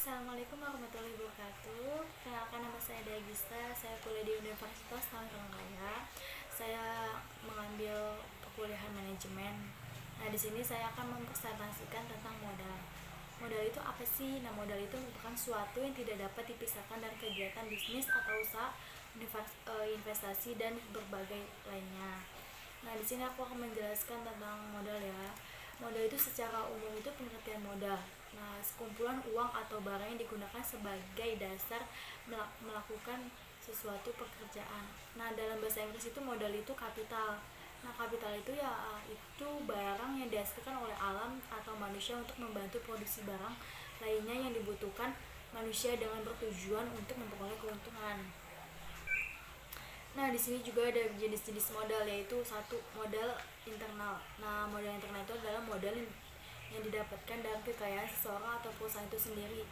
Assalamualaikum warahmatullahi wabarakatuh. Perkenalkan, nama saya Dagista. Saya kuliah di Universitas Tangerang Raya. Saya mengambil perkuliahan manajemen. Nah, di sini saya akan mempresentasikan tentang modal. Modal itu apa sih? Nah, modal itu merupakan suatu yang tidak dapat dipisahkan dari kegiatan bisnis atau usaha, investasi dan berbagai lainnya. Nah, di sini aku akan menjelaskan tentang modal ya. Modal itu secara umum itu pengertian modal. Nah, sekumpulan uang atau barang yang digunakan sebagai dasar melakukan sesuatu pekerjaan. Nah, dalam bahasa Inggris itu modal itu kapital. Nah, kapital itu itu barang yang dihasilkan oleh alam atau manusia untuk membantu produksi barang lainnya yang dibutuhkan manusia dengan bertujuan untuk memperoleh keuntungan. Nah, di sini juga ada jenis-jenis modal, yaitu satu, modal internal. Nah, modal internal itu adalah modal yang didapatkan dari kekayaan seseorang atau perusahaan itu sendiri.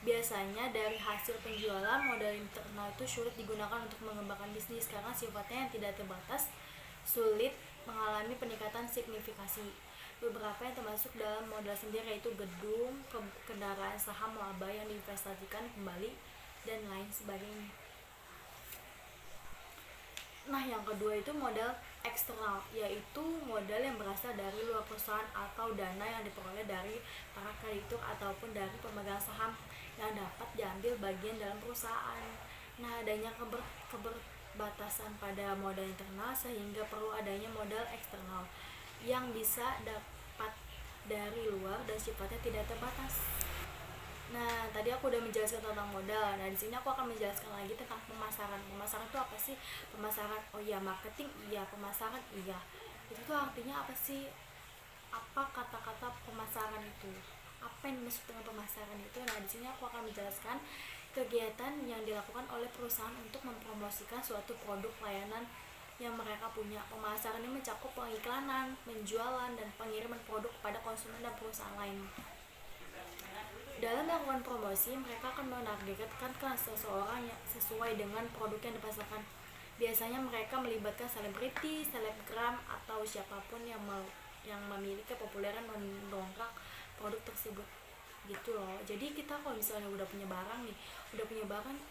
Biasanya dari hasil penjualan. Modal internal itu sulit digunakan untuk mengembangkan bisnis karena sifatnya yang tidak terbatas, sulit mengalami peningkatan signifikasi. Beberapa yang termasuk dalam modal sendiri yaitu gedung, kendaraan, saham, laba yang diinvestasikan kembali, dan lain sebagainya. Nah, yang kedua itu modal eksternal, yaitu modal yang berasal dari luar perusahaan atau dana yang diperoleh dari para kreditur ataupun dari pemegang saham yang dapat diambil bagian dalam perusahaan. Nah, adanya keterbatasan pada modal internal sehingga perlu adanya modal eksternal yang bisa dapat dari luar dan sifatnya tidak terbatas. Nah, tadi aku udah menjelaskan tentang modal. Nah, di sini aku akan menjelaskan lagi tentang pemasaran. Pemasaran itu apa sih? Pemasaran, oh iya, marketing iya, pemasaran iya. Itu tuh artinya apa sih? Apa kata-kata pemasaran itu? Apa yang dimaksud dengan pemasaran itu? Nah, di sini aku akan menjelaskan kegiatan yang dilakukan oleh perusahaan untuk mempromosikan suatu produk layanan yang mereka punya. Pemasaran ini mencakup pengiklanan, penjualan, dan pengiriman produk kepada konsumen dan perusahaan lain. Dalam melakukan promosi, mereka akan menargetkan seseorang yang sesuai dengan produk yang dipasarkan. Biasanya mereka melibatkan selebriti, selebgram, atau siapapun yang memiliki kepopuleran mendongkrak produk tersebut. Gitu loh. Jadi kita kalau misalnya udah punya barang,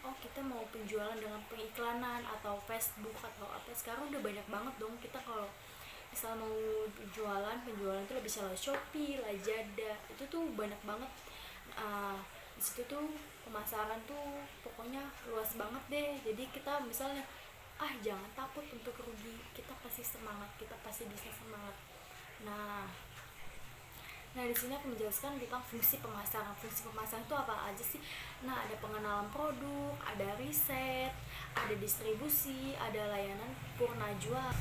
oh kita mau penjualan dengan pengiklanan atau Facebook atau apa. Sekarang udah banyak banget dong kita kalau misal mau penjualan itu lebih salah Shopee, Lazada, itu tuh banyak banget. Di situ tuh pemasaran tuh pokoknya luas banget deh. Jadi kita misalnya jangan takut untuk rugi, kita pasti semangat, kita pasti bisa semangat. Nah, di sini aku menjelaskan tentang fungsi pemasaran. Fungsi pemasaran itu apa aja sih? Nah, ada pengenalan produk, ada riset, ada distribusi, ada layanan purna jual.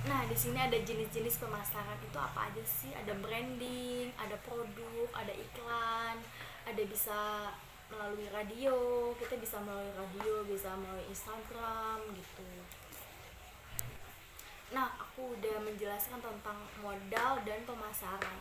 Nah, di sini ada jenis-jenis pemasaran itu apa aja sih? Ada branding, ada produk, ada iklan, ada bisa melalui radio, kita bisa melalui radio, bisa melalui Instagram gitu. Nah, aku udah menjelaskan tentang modal dan pemasaran.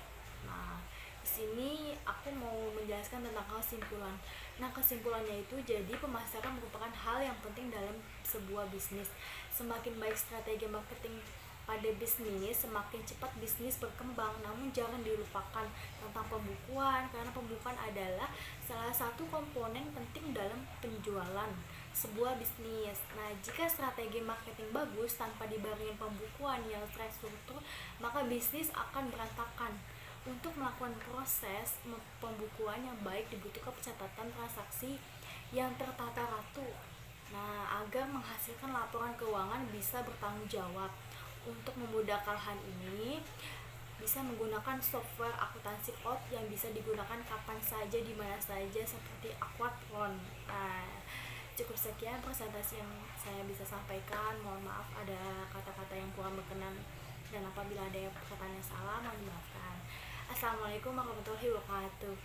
Nah, di sini aku mau menjelaskan tentang kesimpulan. Nah, kesimpulannya itu jadi pemasaran merupakan hal yang penting dalam sebuah bisnis. Semakin baik strategi marketing pada bisnis, semakin cepat bisnis berkembang. Namun jangan dilupakan tentang pembukuan, karena pembukuan adalah salah satu komponen penting dalam penjualan sebuah bisnis. Nah, jika strategi marketing bagus tanpa dibarengi pembukuan yang terstruktur, maka bisnis akan berantakan. Untuk melakukan proses pembukuan yang baik dibutuhkan pencatatan transaksi yang tertata rapi. Nah, agar menghasilkan laporan keuangan bisa bertanggung jawab. Untuk memudahkan hal ini, bisa menggunakan software akuntansi cloud yang bisa digunakan kapan saja, di mana saja, seperti Aquatron. Nah, cukup sekian presentasi yang saya bisa sampaikan. Mohon maaf ada kata-kata yang kurang berkenan, dan apabila ada perkataan yang salah mohon dimaafkan. Assalamualaikum warahmatullahi wabarakatuh.